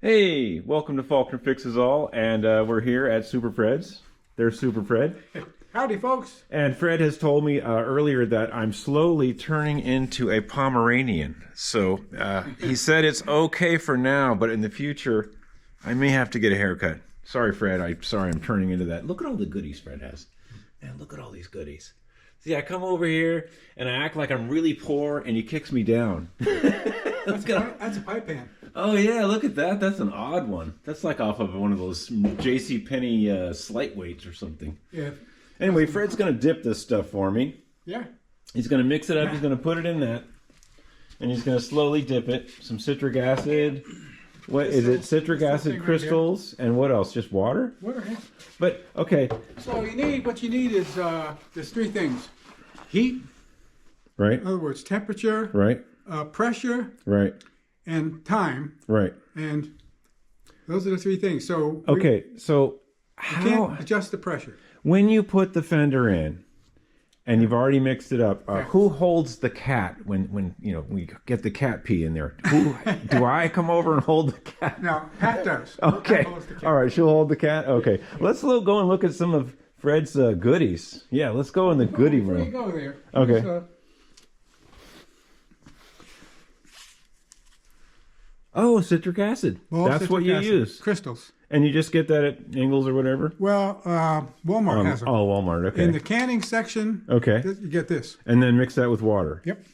Hey, welcome to Faulkner Fixes All, and we're here at Super Fred's. There's Super Fred. Howdy, folks. And Fred has told me earlier that I'm slowly turning into a Pomeranian. So he said it's okay for now, but in the future, I may have to get a haircut. Sorry, Fred. I'm turning into that. Look at all the goodies Fred has. Man, look at all these goodies. See, I come over here and I act like I'm really poor, and he kicks me down. That's a pipe pan. Oh yeah, look at that. That's an odd one. That's like off of one of those J.C. Penney slight weights or something. Yeah. Anyway, Fred's going to dip this stuff for me. Yeah. He's going to mix it up. He's going to put it in that. And he's going to slowly dip it. Some citric acid. What is it? Citric acid crystals. And what else? Just water? Water, yeah. But, okay. So what you need is, there's three things. Heat. Right. In other words, temperature. Right. Pressure. Right. And time. Right. And those are the three things. So okay, so you can't adjust the pressure. When you put the fender in, and you've already mixed it up, who holds the cat when we get the cat pee in there? Who do I come over and hold the cat? No, Pat does. Okay. Pat holds the cat. All right, she'll hold the cat. Okay. Let's go and look at some of Fred's goodies. Yeah, let's go in the goodie room. Before you go there. Okay. Oh, citric acid. That's what you use. Crystals. And you just get that at Ingles or whatever? Well, Walmart has them. Oh, Walmart. Okay. In the canning section, okay, you get this. And then mix that with water. Yep.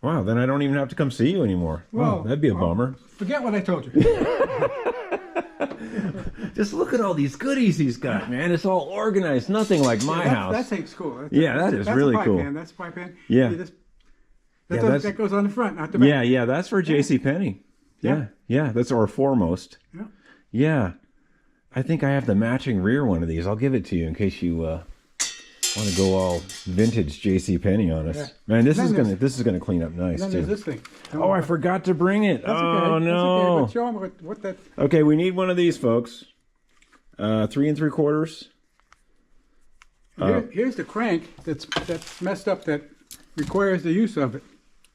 Wow, then I don't even have to come see you anymore. Well, wow, that'd be a bummer. Forget what I told you. Just look at all these goodies he's got, man. It's all organized. Nothing like my house. That thing's cool. That's really cool. Pan. That's a pipe pan. Yeah. That goes on the front, not the back. Yeah, that's for J.C. Penney. Yeah, that's our foremost. Yeah. Yeah. I think I have the matching rear one of these. I'll give it to you in case you want to go all vintage J.C. Penney on us. Yeah. Man, this is gonna clean up nice too. There's this thing. Oh, I forgot to bring it. That's oh okay. no! That's okay. But show them what that. Okay, we need one of these, folks. 3 3/4. Here's the crank that's messed up that requires the use of it.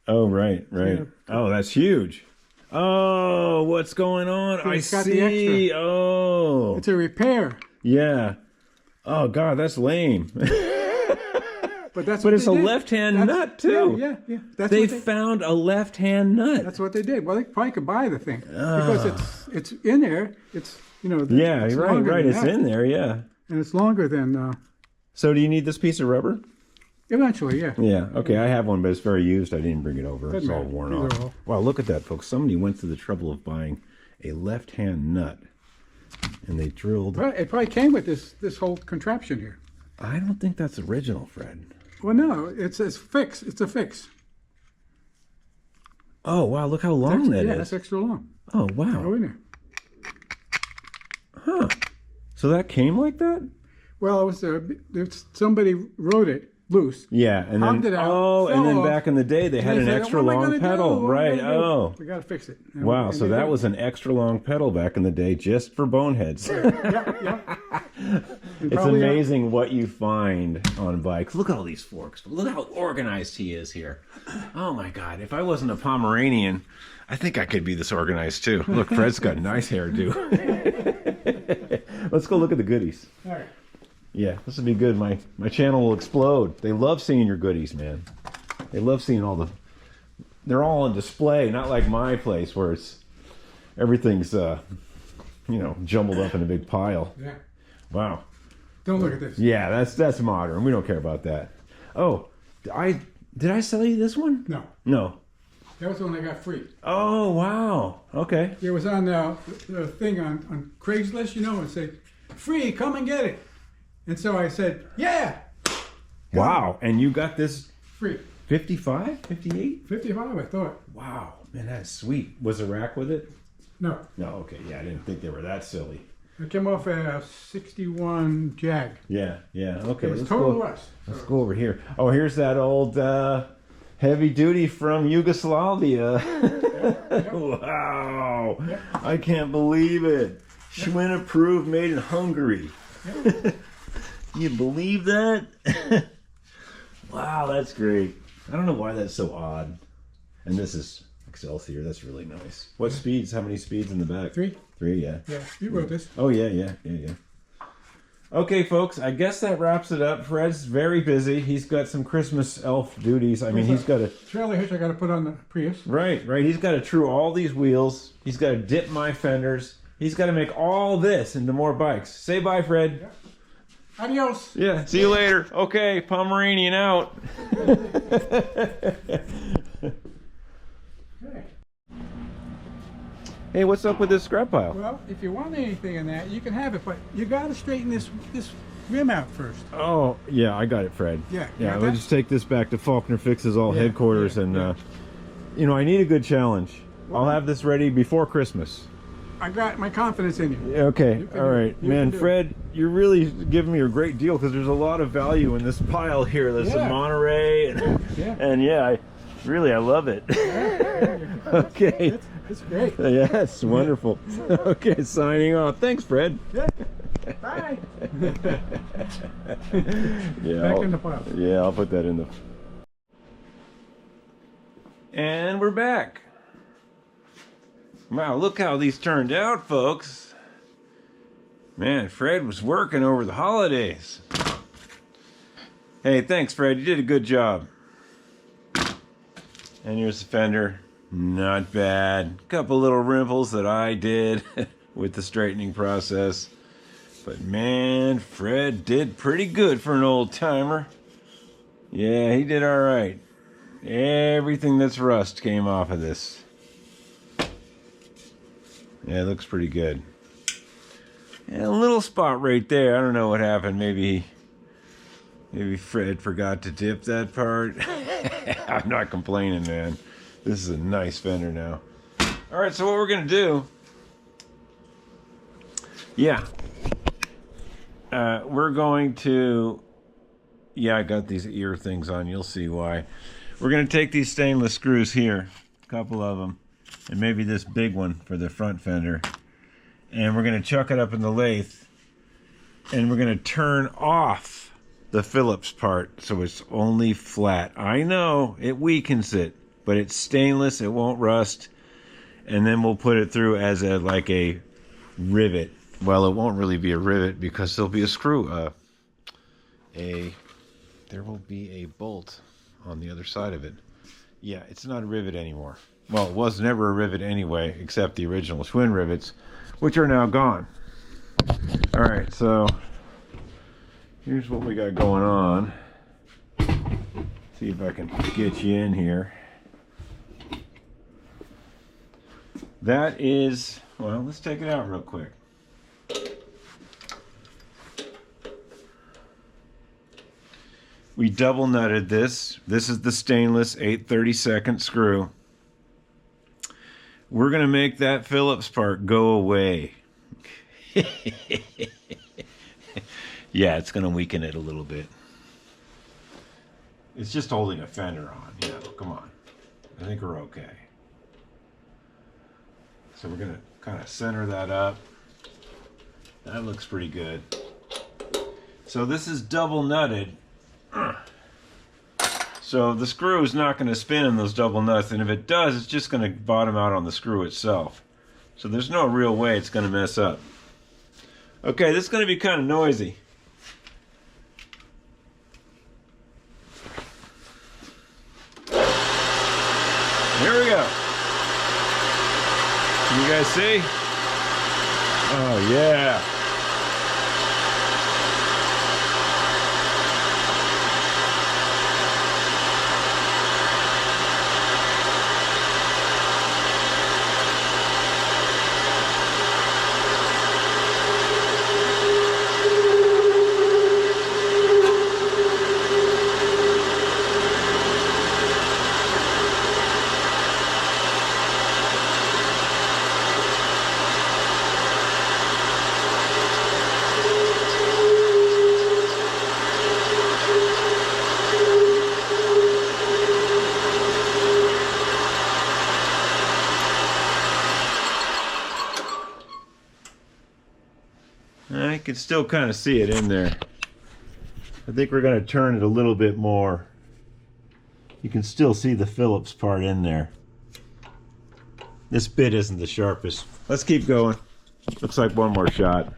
Oh right. Yeah. Oh, that's huge. Oh, what's going on? So I see. Oh, it's a repair. Yeah. Oh God, that's lame. But it's a left-hand nut too. Yeah. They found a left-hand nut. That's what they did. Well, they probably could buy the thing because it's in there. It's Yeah, it's right. It's in there. Yeah. And it's longer than. So do you need this piece of rubber? Eventually, yeah. Yeah, okay, I have one, but it's very used. I didn't bring it over. It's all worn off. Wow, look at that, folks. Somebody went through the trouble of buying a left-hand nut, and they drilled... Well, it probably came with this whole contraption here. I don't think that's original, Fred. Well, no, it's fix. It's a fix. Oh, wow, look how long that is. Yeah, that's extra long. Oh, wow. Go in there. Huh. So that came like that? Well, somebody wrote it loose. Yeah, and then and then back in the day they had an extra long pedal, right? Oh, we got to fix it. Wow, so that was an extra long pedal back in the day just for boneheads. Yeah. It's amazing what you find on bikes. Look at all these forks. Look how organized he is here. Oh my God, if I wasn't a Pomeranian, I think I could be this organized too. Look, Fred's got a nice hairdo. Let's go look at the goodies. All right. Yeah, this will be good. My channel will explode. They love seeing your goodies, man. They love seeing they're all on display, not like my place where everything's jumbled up in a big pile. Yeah. Wow. Don't look at this. Yeah, that's modern. We don't care about that. Oh, did I sell you this one? No. That was the one I got free. Oh, wow. Okay. It was on the thing on Craigslist, and say, free, come and get it. And so I said, yeah. Wow. And you got this free. 55? 58? 55, I thought. Wow. Man, that's sweet. Was a rack with it? No. No, okay. Yeah, I didn't think they were that silly. It came off a 61 Jag. Yeah. Okay. It was total rust. Let's go over here. Oh, here's that old heavy duty from Yugoslavia. Yep. Wow. Yep. I can't believe it. Schwinn approved, made in Hungary. Yep. You believe that? Wow, that's great. I don't know why that's so odd. And this is Excelsior. That's really nice. What speeds? How many speeds in the back? 3. 3, yeah. Yeah, you wrote this. Oh, yeah. Okay, folks, I guess that wraps it up. Fred's very busy. He's got some Christmas elf duties. I mean, he's got to... trailer hitch I got to put on the Prius. Right. He's got to true all these wheels. He's got to dip my fenders. He's got to make all this into more bikes. Say bye, Fred. Yeah. Adios. Yeah, see you later. Okay, Pomeranian out. Okay. Hey, what's up with this scrap pile? Well, if you want anything in that, you can have it, but you got to straighten this rim out first. Oh, yeah, I got it, Fred. Yeah. Yeah, we'll just take this back to Faulkner Fixes All headquarters, and you know, I need a good challenge. Well, I'll have this ready before Christmas. I got my confidence in you. Okay, all right, man, Fred, you're really giving me a great deal because there's a lot of value in this pile here. There's some Monterey, and I love it. Okay. It's great. Yeah, it's wonderful. Okay, signing off. Thanks, Fred. Yeah. Bye. Yeah, Back in the pile. Yeah, I'll put that in the... And we're back. Wow, look how these turned out, folks. Man, Fred was working over the holidays. Hey, thanks, Fred. You did a good job. And here's the fender. Not bad. Couple little rimples that I did with the straightening process. But man, Fred did pretty good for an old timer. Yeah, he did all right. Everything that's rust came off of this. Yeah, it looks pretty good. And a little spot right there. I don't know what happened. Maybe Fred forgot to dip that part. I'm not complaining, man. This is a nice fender now. All right, so what we're gonna do? Yeah, we're going to. Yeah, I got these ear things on. You'll see why. We're gonna take these stainless screws here, a couple of them, and maybe this big one for the front fender, and we're gonna chuck it up in the lathe, and we're gonna turn off the Phillips part so it's only flat. I know it weakens it, but it's stainless, it won't rust, and then we'll put it through as like a rivet. Well, it won't really be a rivet because there'll be a screw, there will be a bolt on the other side of it. Yeah, it's not a rivet anymore. Well, it was never a rivet anyway, except the original twin rivets, which are now gone. All right, so here's what we got going on. See if I can get you in here. That is, well, let's take it out real quick. We double nutted this. This is the stainless 8/32 screw. We're gonna make that Phillips part go away. Yeah, it's gonna weaken it a little bit. It's just holding a fender on, you know, come on. I think we're okay. So we're gonna kind of center that up. That looks pretty good. So this is double nutted. So the screw is not going to spin in those double nuts, and if it does, it's just going to bottom out on the screw itself. So there's no real way it's going to mess up. Okay, this is going to be kind of noisy. Here we go. Can you guys see? Oh yeah. I can still kind of see it in there. I think we're going to turn it a little bit more. You can still see the Phillips part in there. This bit isn't the sharpest. Let's keep going. Looks like one more shot.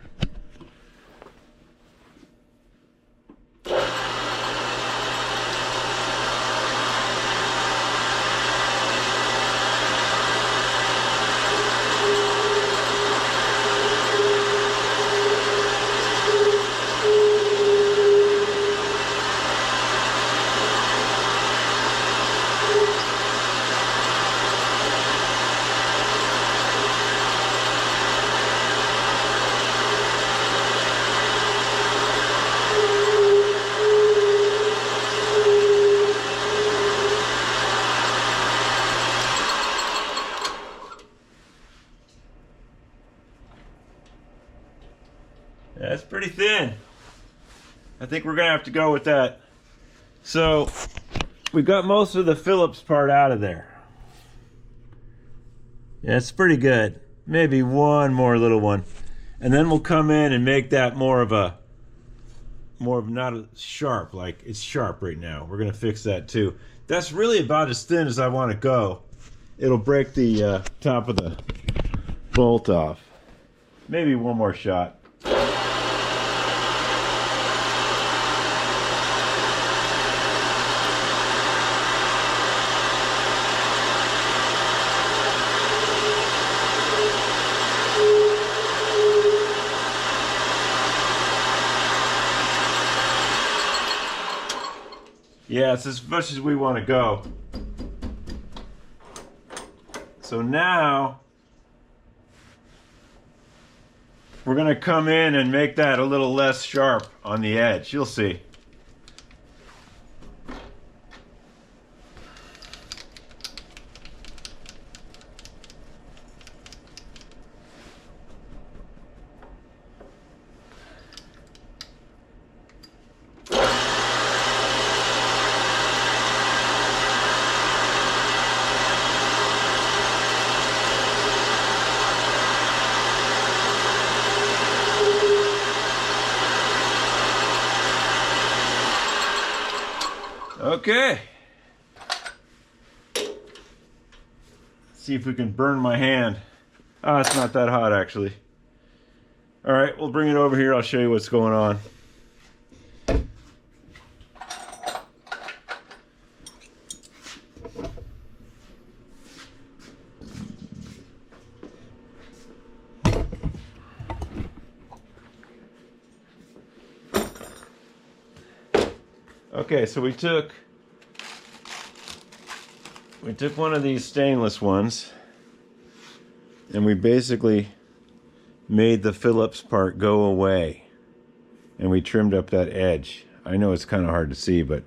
That's pretty thin. I think we're gonna have to go with that. So we got most of the Phillips part out of there. Yeah, it's pretty good. Maybe one more little one. And then we'll come in and make that more of not a sharp, like it's sharp right now. We're gonna fix that too. That's really about as thin as I want to go. It'll break the top of the bolt off. Maybe one more shot. Yeah, it's as much as we want to go. So now we're going to come in and make that a little less sharp on the edge. You'll see. Okay. See if we can burn my hand. Ah, it's not that hot actually. All right, we'll bring it over here. I'll show you what's going on. Okay, so we took one of these stainless ones and we basically made the Phillips part go away and we trimmed up that edge. I know it's kind of hard to see, but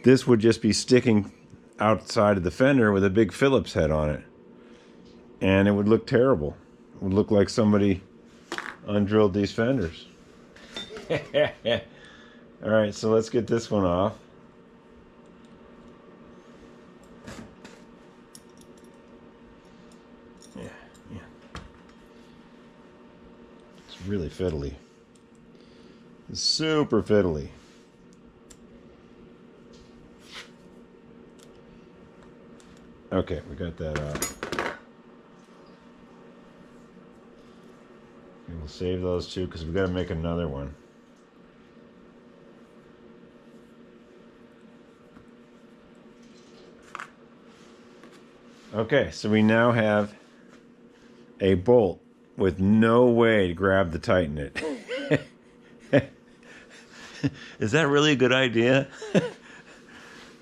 this would just be sticking outside of the fender with a big Phillips head on it and it would look terrible. It would look like somebody undrilled these fenders. All right, so let's get this one off. Yeah. It's really fiddly. It's super fiddly. Okay, we got that off. And we'll save those two because we got to make another one. Okay, so we now have a bolt with no way to grab to tighten it. Is that really a good idea?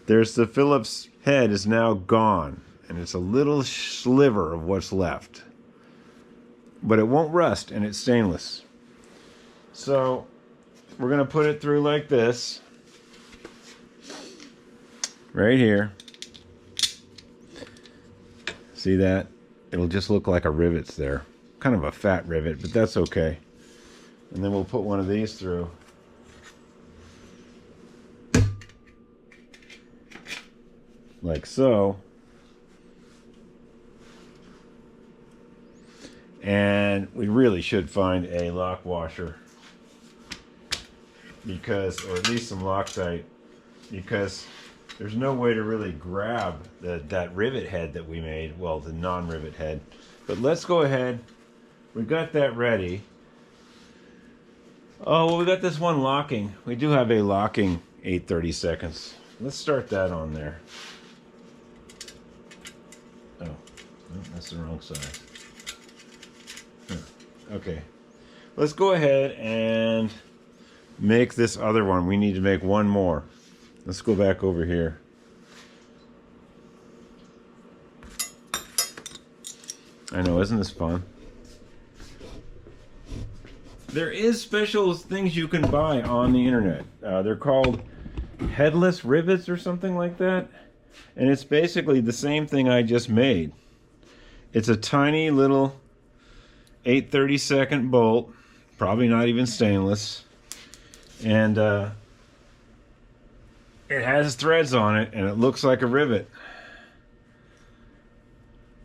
There's the Phillips head is now gone, and it's a little sliver of what's left. But it won't rust, and it's stainless. So we're going to put it through like this. Right here. See that? It'll just look like a rivet's there. Kind of a fat rivet, but that's okay. And then we'll put one of these through. Like so. And we really should find a lock washer. Because, or at least some Loctite. Because there's no way to really grab that rivet head that we made. Well, the non-rivet head. But let's go ahead. We got that ready. Oh, well, we got this one locking. We do have a locking 8/32. Let's start that on there. Oh, no, that's the wrong size. Okay. Let's go ahead and make this other one. We need to make one more. Let's go back over here. I know, isn't this fun? There is special things you can buy on the internet. They're called headless rivets or something like that. And it's basically the same thing I just made. It's a tiny little 8/32 bolt, probably not even stainless. And it has threads on it and it looks like a rivet.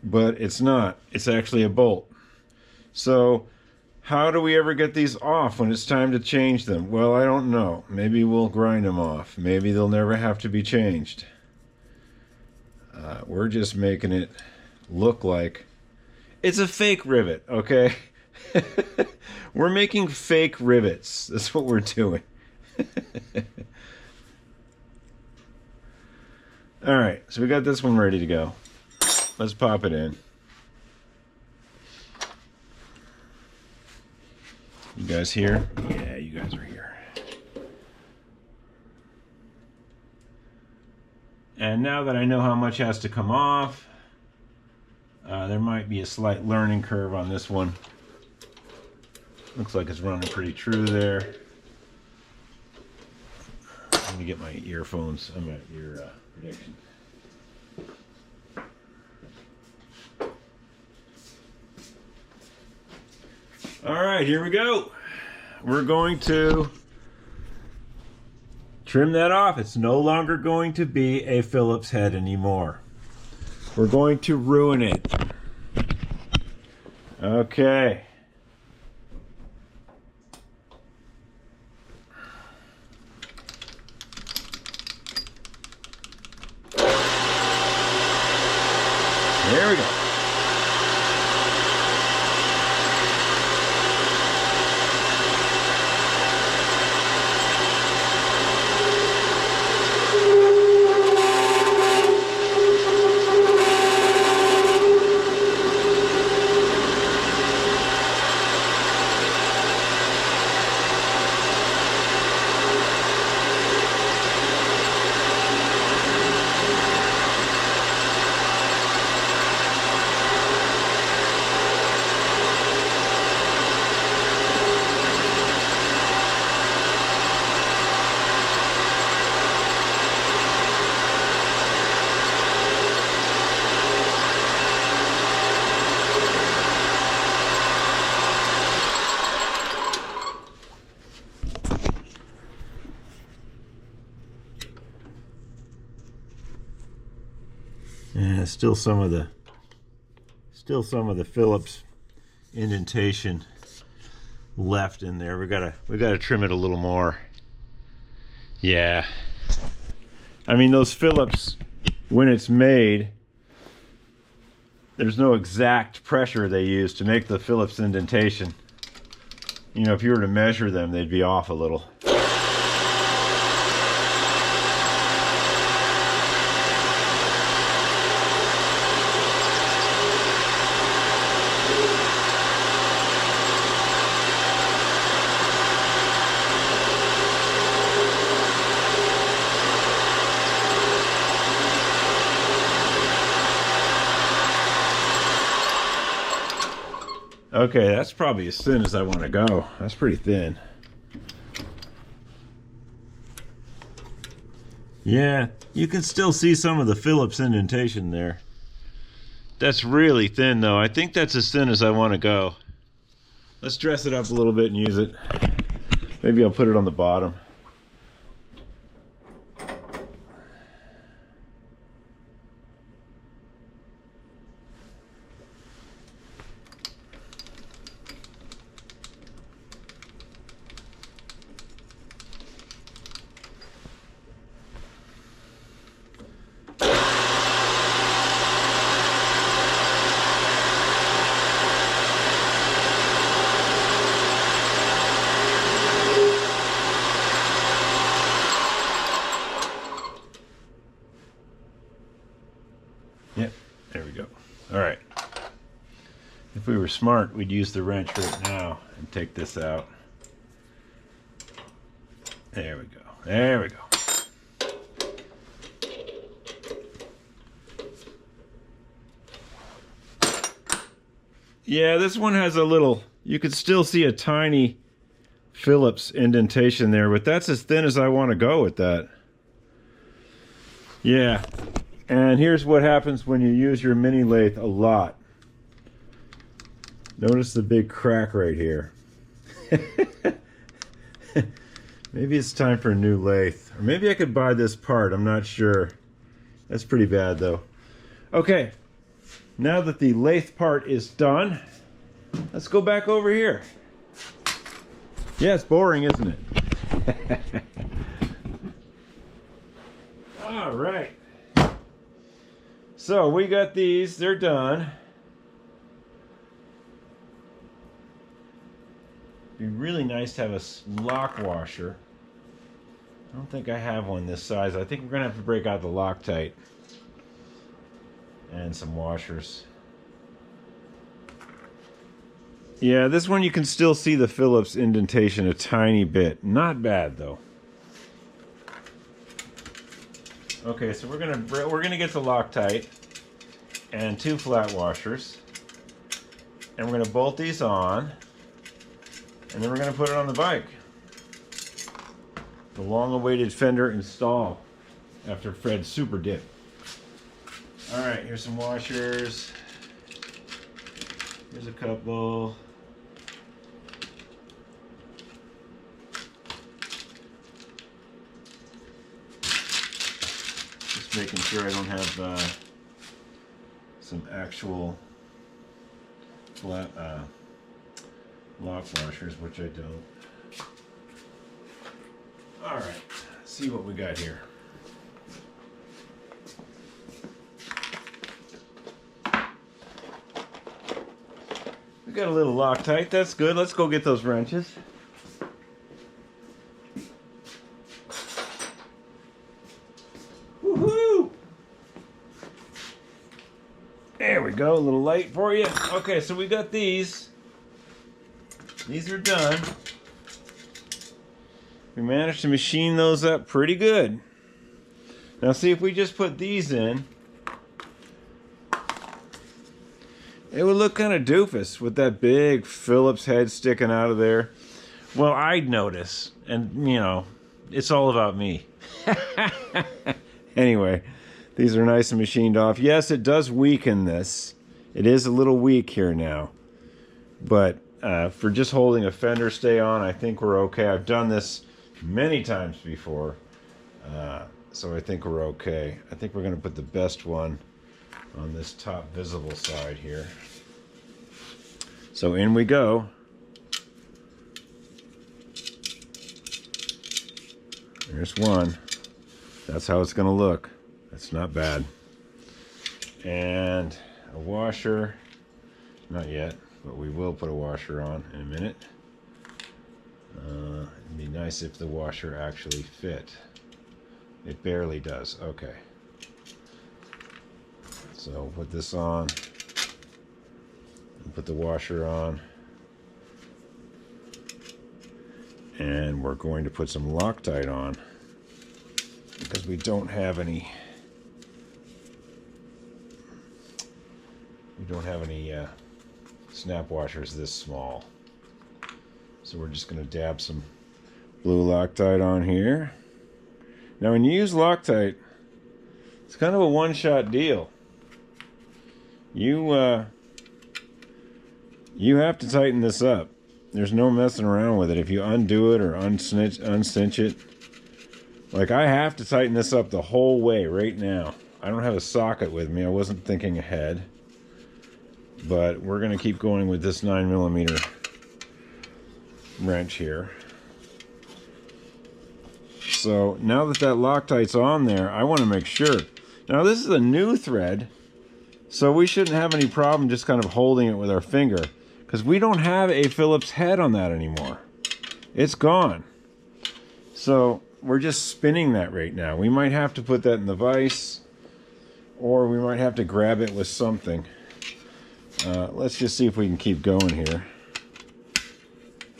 But it's not. It's actually a bolt. So how do we ever get these off when it's time to change them? Well, I don't know. Maybe we'll grind them off. Maybe they'll never have to be changed. We're just making it look like it's a fake rivet, okay? We're making fake rivets. That's what we're doing. All right, so we got this one ready to go. Let's pop it in. You guys here? Yeah, you guys are here. And now that I know how much has to come off, there might be a slight learning curve on this one. Looks like it's running pretty true there. Let me get my earphones. I'm at ear protection. All right, here we go. We're going to trim that off. It's no longer going to be a Phillips head anymore. We're going to ruin it. Okay. There we go. And still some of the Phillips indentation left in there. We gotta trim it a little more. Yeah. I mean, those Phillips, when it's made, there's no exact pressure they use to make the Phillips indentation. You know, if you were to measure them, they'd be off a little. Okay, that's probably as thin as I want to go. That's pretty thin. Yeah, you can still see some of the Phillips indentation there. That's really thin though. I think that's as thin as I want to go. Let's dress it up a little bit and use it. Maybe I'll put it on the bottom. If we were smart, we'd use the wrench right now and take this out. There we go. There we go. Yeah, this one has a little, you could still see a tiny Phillips indentation there, but that's as thin as I want to go with that. Yeah, and here's what happens when you use your mini lathe a lot. Notice the big crack right here. Maybe it's time for a new lathe. Or maybe I could buy this part, I'm not sure. That's pretty bad though. Okay. Now that the lathe part is done, let's go back over here. Yeah, it's boring, isn't it? All right. So we got these, they're done. It'd be really nice to have a lock washer. I don't think I have one this size. I think we're gonna have to break out the Loctite. And some washers. Yeah, this one you can still see the Phillips indentation a tiny bit. Not bad though. Okay, so we're gonna get the Loctite and 2 flat washers, and we're gonna bolt these on, and then we're gonna put it on the bike. The long-awaited fender install after Fred's super dip. All right, here's some washers. Here's a couple. Just making sure I don't have some actual flat lock washers, which I don't. All right, let's see what we got here. We got a little Loctite, that's good. Let's go get those wrenches. Woohoo! There we go, a little light for you. Okay, so we got these. These are done. We managed to machine those up pretty good. Now see, if we just put these in, it would look kind of doofus with that big Phillips head sticking out of there. Well, I'd notice, and you know, it's all about me. Anyway, these are nice and machined off. Yes, it does weaken this. It is a little weak here now. But for just holding a fender stay on, I think we're okay. I've done this many times before, so I think we're okay. I think we're going to put the best one on this top visible side here. So in we go. There's one. That's how it's going to look. That's not bad. And a washer. Not yet, but we will put a washer on in a minute. It'd be nice if the washer actually fit. It barely does. Okay. So put this on. And put the washer on. And we're going to put some Loctite on, because we don't have any snap washers this small. So we're just going to dab some blue Loctite on here. Now when you use Loctite, it's kind of a one-shot deal. You have to tighten this up. There's no messing around with it. If you undo it or uncinch it, like I have to tighten this up the whole way right now. I don't have a socket with me. I wasn't thinking ahead. But we're going to keep going with this 9mm wrench here. So now that Loctite's on there, I want to make sure. Now this is a new thread, so we shouldn't have any problem just kind of holding it with our finger, because we don't have a Phillips head on that anymore. It's gone. So we're just spinning that right now. We might have to put that in the vise, or we might have to grab it with something. Let's just see if we can keep going here.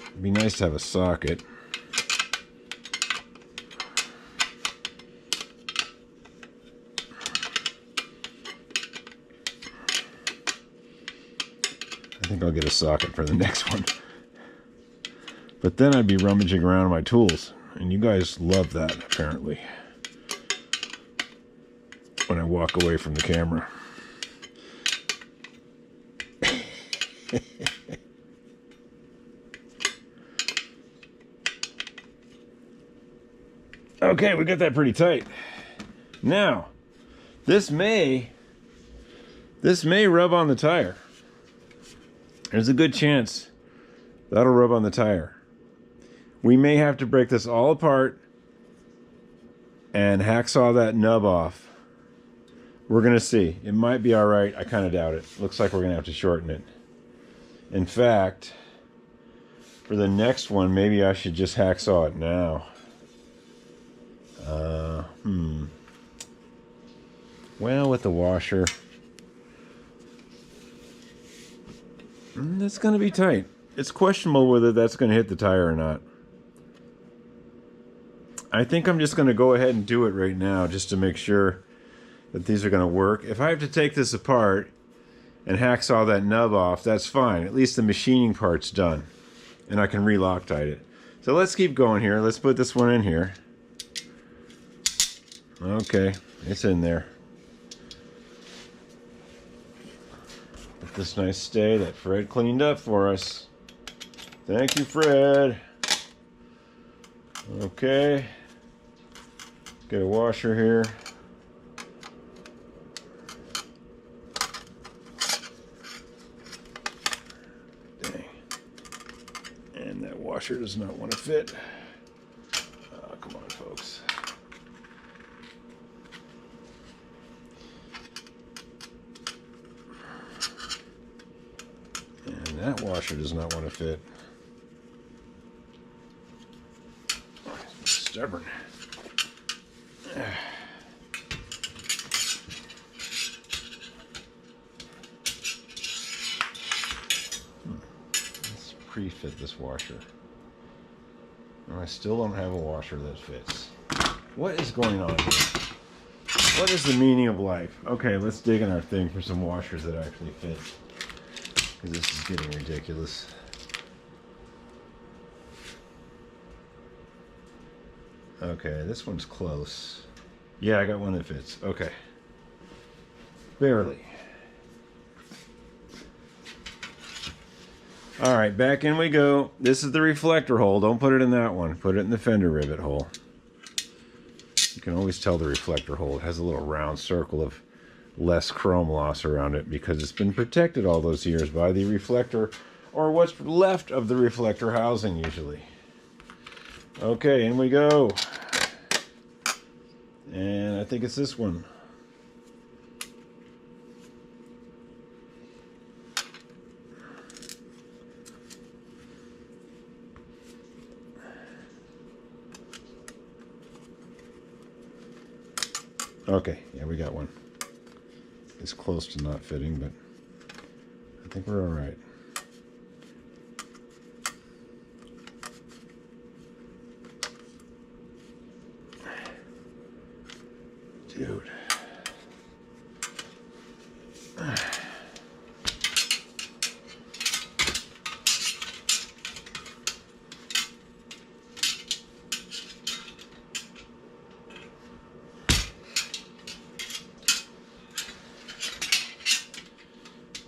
It'd be nice to have a socket. I think I'll get a socket for the next one. But then I'd be rummaging around in my tools. And you guys love that, apparently. When I walk away from the camera. Okay, we got that pretty tight. Now, this may rub on the tire. There's a good chance that'll rub on the tire. We may have to break this all apart and hacksaw that nub off. We're gonna see. It might be all right. I kind of doubt it. Looks like we're gonna have to shorten it. In fact, for the next one, maybe I should just hacksaw it now. Well, with the washer, that's going to be tight. It's questionable whether that's going to hit the tire or not. I think I'm just going to go ahead and do it right now just to make sure that these are going to work. If I have to take this apart and hacksaw that nub off, that's fine. At least the machining part's done. And I can re-Loctite it. So let's keep going here. Let's put this one in here. Okay, it's in there. With this nice stay that Fred cleaned up for us. Thank you, Fred. Okay. Get a washer here. Dang. And that washer does not want to fit. Oh, come on, folks. And that washer does not want to fit. It's stubborn. Let's pre-fit this washer. And I still don't have a washer that fits. What is going on here? What is the meaning of life? Okay, let's dig in our thing for some washers that actually fit. Because this is getting ridiculous. Okay, this one's close. Yeah, I got one that fits. Okay. Barely. Alright, back in we go. This is the reflector hole. Don't put it in that one. Put it in the fender rivet hole. You can always tell the reflector hole. It has a little round circle of less chrome loss around it because it's been protected all those years by the reflector or what's left of the reflector housing usually. Okay, in we go. And I think it's this one. Okay, yeah, we got one. It's close to not fitting, but I think we're all right. Dude.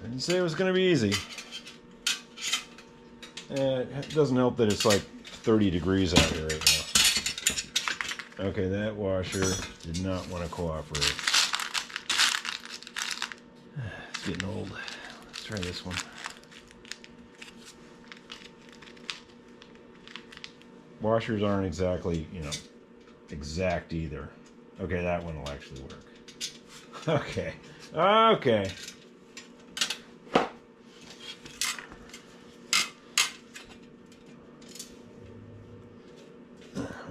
I didn't say it was going to be easy. It doesn't help that it's like 30 degrees out here right now. Okay, that washer did not want to cooperate. It's getting old. Let's try this one. Washers aren't exactly, exact either. Okay, that one will actually work. Okay. Okay.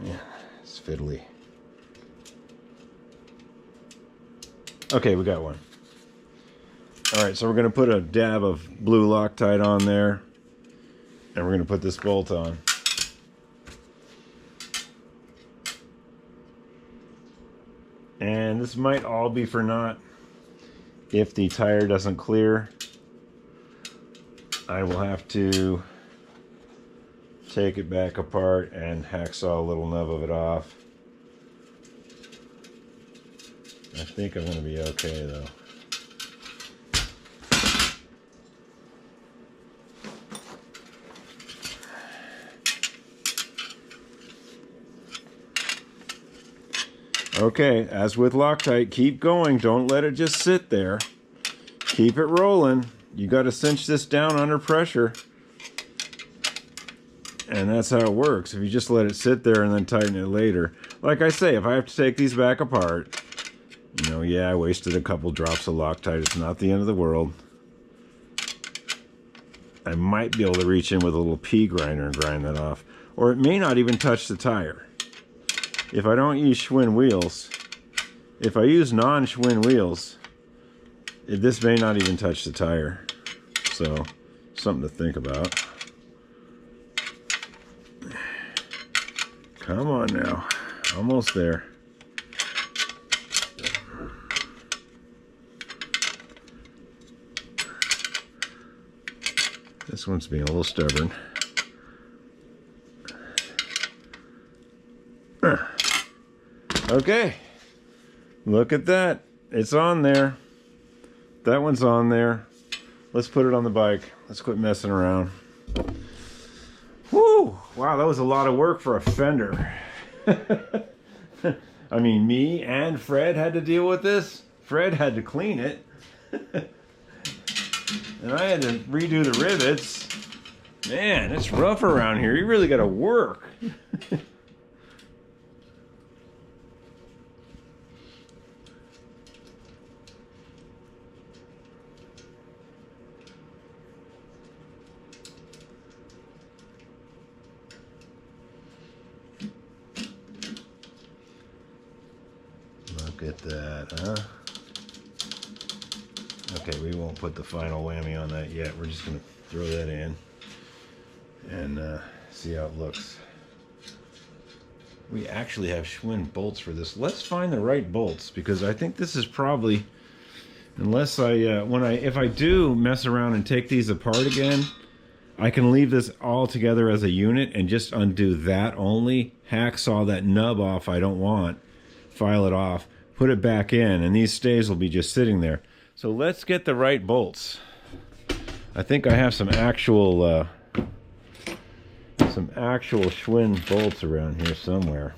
Yeah, it's fiddly. Okay, we got one. All right, so we're gonna put a dab of blue Loctite on there, and we're gonna put this bolt on. And this might all be for naught. If the tire doesn't clear, I will have to take it back apart and hacksaw a little nub of it off. I think I'm going to be okay though. Okay, as with Loctite, keep going. Don't let it just sit there. Keep it rolling. You got to cinch this down under pressure. And that's how it works. If you just let it sit there and then tighten it later. Like I say, if I have to take these back apart, you know, yeah, I wasted a couple drops of Loctite. It's not the end of the world. I might be able to reach in with a little pea grinder and grind that off. Or it may not even touch the tire. If I don't use Schwinn wheels, if I use non-Schwinn wheels, this may not even touch the tire. So, something to think about. Come on now. Almost there. This one's being a little stubborn. Okay. Look at that. It's on there. That one's on there. Let's put it on the bike. Let's quit messing around. Whew! Wow, that was a lot of work for a fender. I mean, me and Fred had to deal with this. Fred had to clean it. And I had to redo the rivets. Man, it's rough around here. You really got to work. Look at that, huh? Okay, we won't put the final whammy on that yet. We're just going to throw that in and see how it looks. We actually have Schwinn bolts for this. Let's find the right bolts, because I think this is probably, unless if I do mess around and take these apart again, I can leave this all together as a unit and just undo that only, hacksaw that nub off I don't want, file it off, put it back in, and these stays will be just sitting there. So let's get the right bolts. I think I have some actual Schwinn bolts around here somewhere.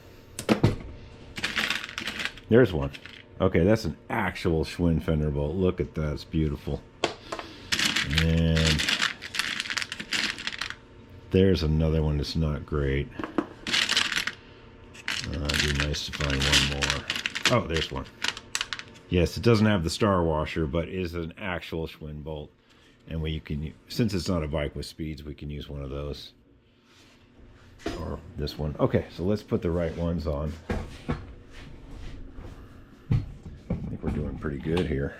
There's one. Okay, that's an actual Schwinn fender bolt. Look at that, it's beautiful. And there's another one that's not great. It'd be nice to find one more. Oh, there's one. Yes, it doesn't have the star washer, but is an actual Schwinn bolt. And we can, since it's not a bike with speeds, we can use one of those. Or this one. Okay, so let's put the right ones on. I think we're doing pretty good here.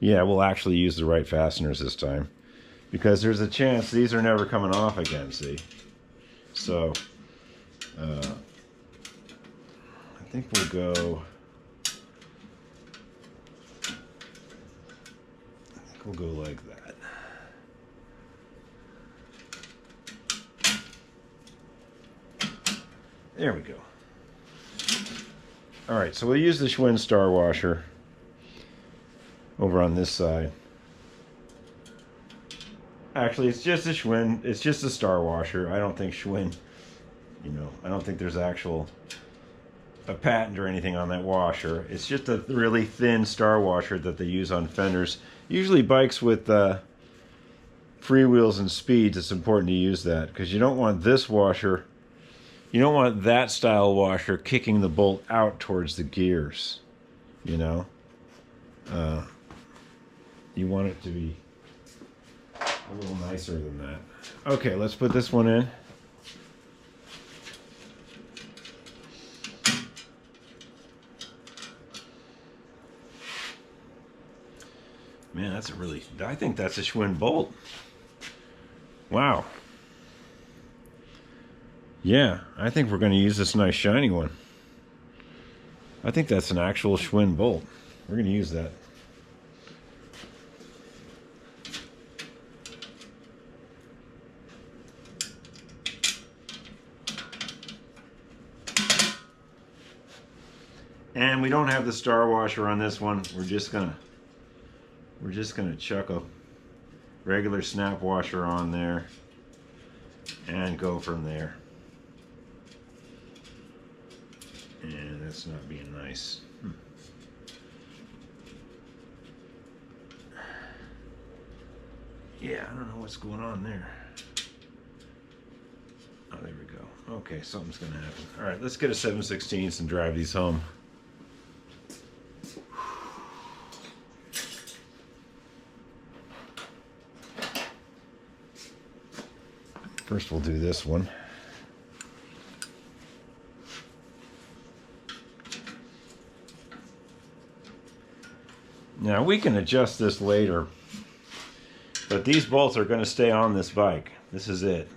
Yeah, we'll actually use the right fasteners this time, because there's a chance these are never coming off again, see? So, I think we'll go, like that. There we go. All right, so we'll use the Schwinn star washer over on this side. Actually, it's just a Schwinn, it's just a star washer. I don't think Schwinn, I don't think there's a patent or anything on that washer. It's just a really thin star washer that they use on fenders. Usually bikes with freewheels and speeds, it's important to use that, because you don't want this washer, you don't want that style washer kicking the bolt out towards the gears, you want it to be a little nicer than that. Okay, let's put this one in. Man, that's a really, I think that's a Schwinn bolt. Wow. Yeah, I think we're going to use this nice shiny one. I think that's an actual Schwinn bolt. We're going to use that. And we don't have the star washer on this one. We're just gonna chuck a regular snap washer on there and go from there. And that's not being nice. Yeah, I don't know what's going on there. Oh, there we go. Okay, something's gonna happen. All right, let's get a 7/16 and drive these home. First we'll do this one. Now we can adjust this later, but these bolts are going to stay on this bike. This is it.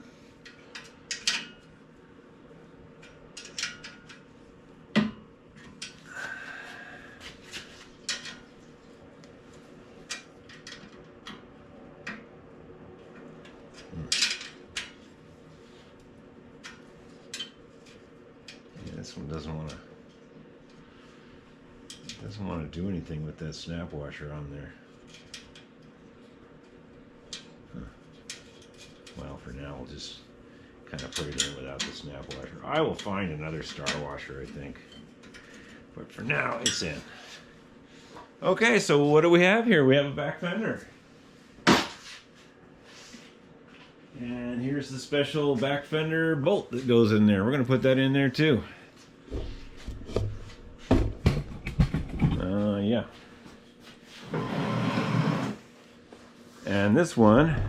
This one doesn't want to do anything with that snap washer on there. Well, for now we'll just kind of put it in without the snap washer. I will find another star washer, I think, but for now it's in. Okay, so what do we have here? We have a back fender, and here's the special back fender bolt that goes in there. We're going to put that in there too. Yeah. And this one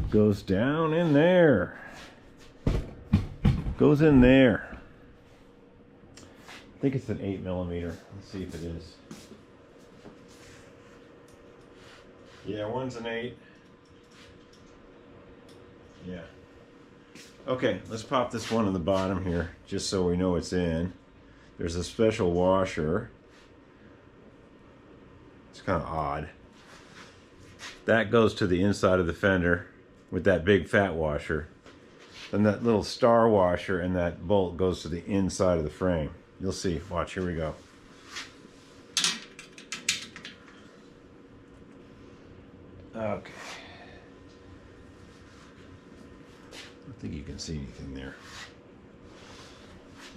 goes down in there. Goes in there. I think it's an 8mm. Let's see if it is. Yeah, one's an 8. Yeah. Okay, let's pop this one on the bottom here, just so we know it's in. There's a special washer. It's kind of odd. That goes to the inside of the fender with that big fat washer. And that little star washer and that bolt goes to the inside of the frame. You'll see. Watch, here we go. Okay. I don't think you can see anything there.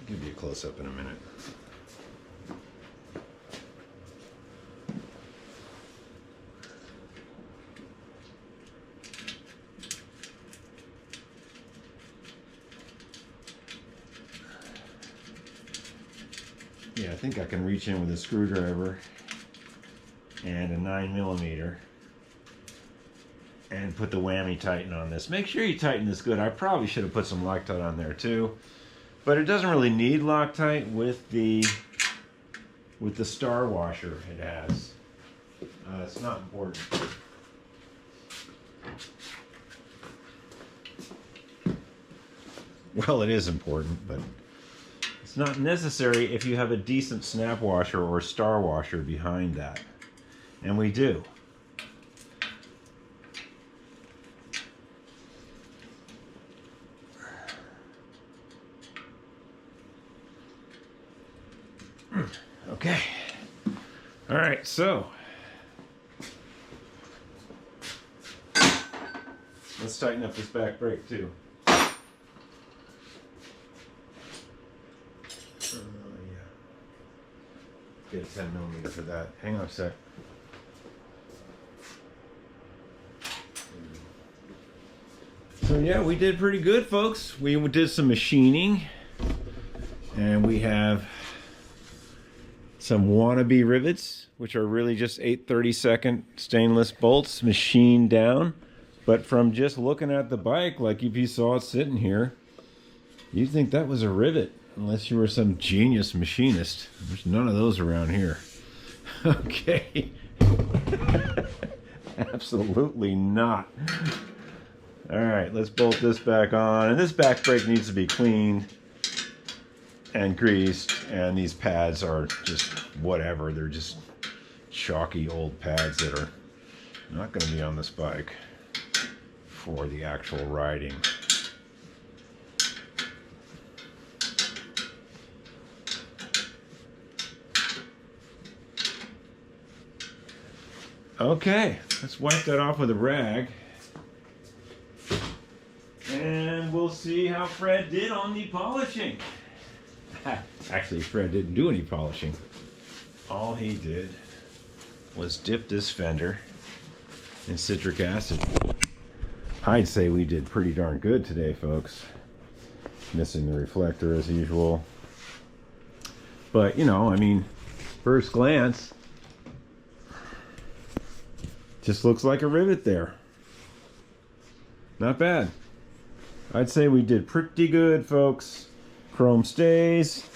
I'll give you a close-up in a minute. Yeah, I think I can reach in with a screwdriver and a 9mm and put the whammy tighten on this. Make sure you tighten this good. I probably should have put some Loctite on there too, but it doesn't really need Loctite with the star washer it has. It's not important. Well, it is important, but it's not necessary if you have a decent snap washer or star washer behind that. And we do. Okay. All right, so let's tighten up this back brake too. Get a 10mm for that. Hang on a sec. So yeah, we did pretty good, folks. We did some machining, and we have some wannabe rivets, which are really just 8/32 stainless bolts machined down. But from just looking at the bike, like if you saw it sitting here, you'd think that was a rivet. Unless you were some genius machinist. There's none of those around here. Okay. Absolutely not. All right, let's bolt this back on. And this back brake needs to be cleaned and greased. And these pads are just whatever. They're just chalky old pads that are not going to be on this bike for the actual riding. Okay, let's wipe that off with a rag. And we'll see how Fred did on the polishing. Actually, Fred didn't do any polishing. All he did was dip this fender in citric acid. I'd say we did pretty darn good today, folks. Missing the reflector as usual. But, you know, I mean, first glance, just looks like a rivet there. Not bad. I'd say we did pretty good, folks. Chrome stays.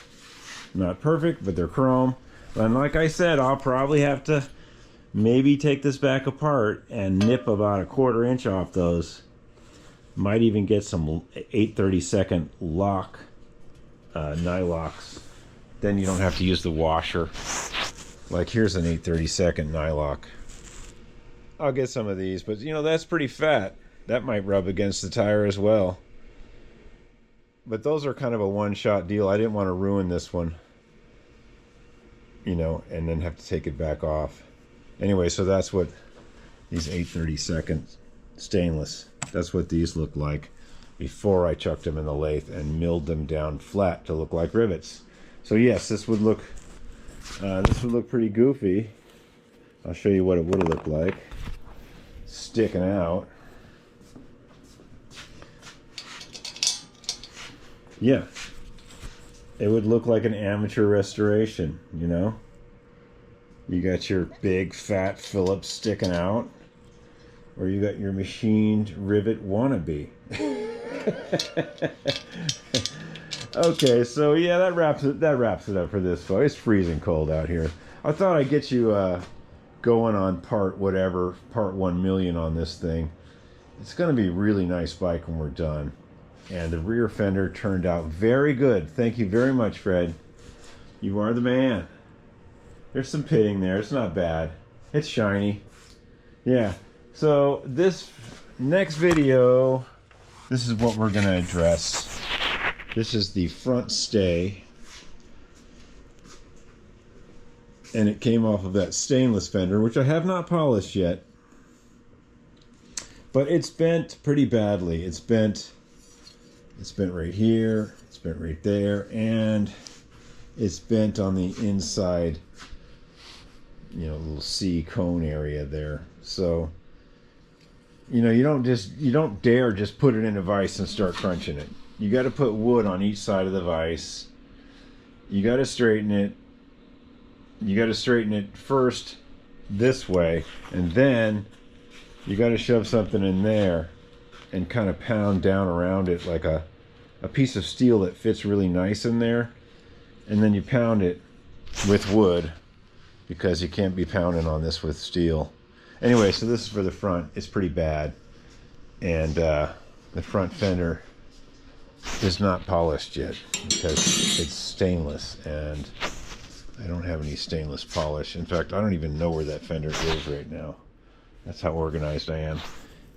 Not perfect, but they're chrome. And like I said, I'll probably have to maybe take this back apart and nip about a 1/4 inch off those. Might even get some 8/32 lock, nylocks. Then you don't have to use the washer. Like here's an 8/32 nylock. I'll get some of these, but you know, that's pretty fat. That might rub against the tire as well. But those are kind of a one-shot deal. I didn't want to ruin this one, you know, and then have to take it back off. Anyway, so that's what these 8/32 stainless, that's what these look like before I chucked them in the lathe and milled them down flat to look like rivets. So yes, this would look pretty goofy. I'll show you what it would have looked like sticking out. Yeah, it would look like an amateur restoration, you know. You got your big fat Phillips sticking out, or you got your machined rivet wannabe. Okay, so yeah, that wraps it up for this, folks. It's freezing cold out here. I thought I'd get you going on part 1 million on this thing. It's going to be a really nice bike when we're done. And the rear fender turned out very good. Thank you very much, Fred. You are the man. There's some pitting there. It's not bad. It's shiny. Yeah. So this next video, this is what we're going to address. This is the front stay. And it came off of that stainless fender, which I have not polished yet. But it's bent pretty badly. It's bent right here, it's bent right there, and it's bent on the inside, you know, little C cone area there. So, you know, you don't dare just put it in a vise and start crunching it. You got to put wood on each side of the vise. You got to straighten it. You got to straighten it first this way, and then you got to shove something in there and kind of pound down around it like a piece of steel that fits really nice in there. And then you pound it with wood, because you can't be pounding on this with steel. Anyway, so this is for the front. It's pretty bad. And the front fender is not polished yet because it's stainless, and I don't have any stainless polish. In fact, I don't even know where that fender is right now. That's how organized I am.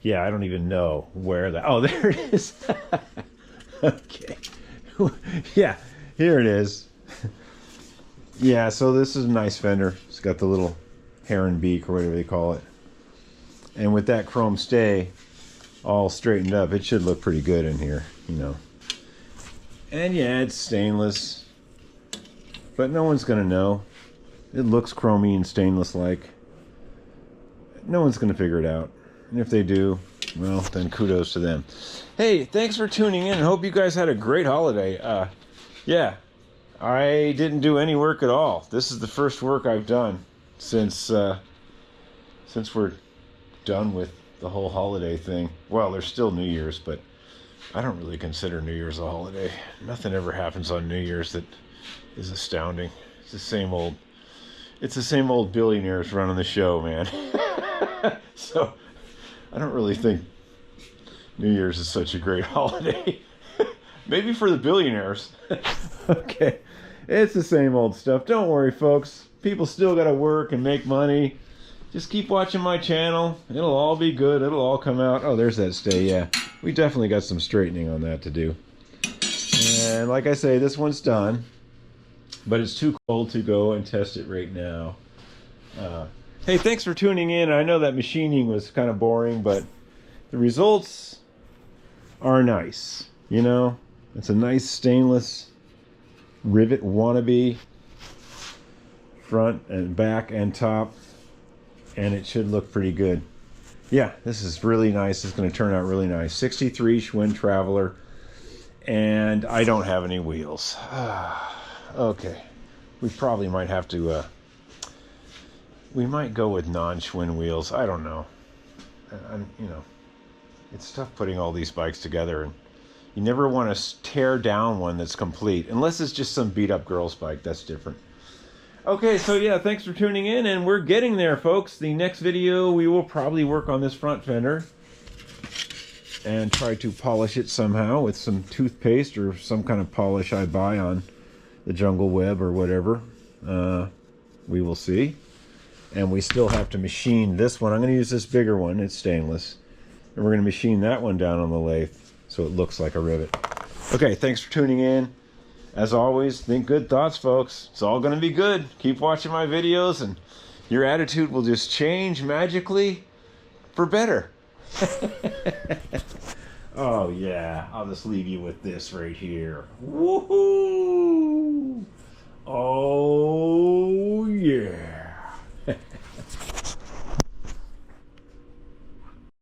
Yeah, I don't even know where that... Oh, there it is. Okay. Yeah, here it is. Yeah, so this is a nice fender. It's got the little heron beak or whatever they call it. And with that chrome stay all straightened up, it should look pretty good in here, you know. And yeah, it's stainless, but no one's gonna know. It looks chromy and stainless like. No one's gonna figure it out. And if they do, well, then kudos to them. Hey, thanks for tuning in. I hope you guys had a great holiday. Yeah, I didn't do any work at all. This is the first work I've done since we're done with the whole holiday thing. Well, there's still New Year's, but I don't really consider New Year's a holiday. Nothing ever happens on New Year's that is astounding. It's the same old It's the same old billionaires running the show, man. So I don't really think New Year's is such a great holiday. Maybe for the billionaires. Okay. It's the same old stuff. Don't worry, folks. People still got to work and make money. Just keep watching my channel. It'll all be good. It'll all come out. Oh, there's that stay. Yeah, we definitely got some straightening on that to do. And like I say, this one's done. But it's too cold to go and test it right now. Hey, thanks for tuning in. I know that machining was kind of boring, but the results are nice. You know, it's a nice stainless rivet wannabe, front and back and top, and it should look pretty good. Yeah, this is really nice. It's going to turn out really nice. 63 Schwinn Traveler, and I don't have any wheels. Okay, we probably might have to, we might go with non-Schwinn wheels. I don't know. You know, it's tough putting all these bikes together, and you never want to tear down one that's complete, unless it's just some beat-up girl's bike. That's different. Okay, so yeah, thanks for tuning in, and we're getting there, folks. The next video, we will probably work on this front fender and try to polish it somehow with some toothpaste or some kind of polish I buy on the Jungle Web or whatever. We will see. And we still have to machine this one. I'm going to use this bigger one. It's stainless. And we're going to machine that one down on the lathe so it looks like a rivet. Okay, thanks for tuning in. As always, think good thoughts, folks. It's all going to be good. Keep watching my videos, and your attitude will just change magically for better. Oh, yeah. I'll just leave you with this right here. Woohoo! Oh, yeah.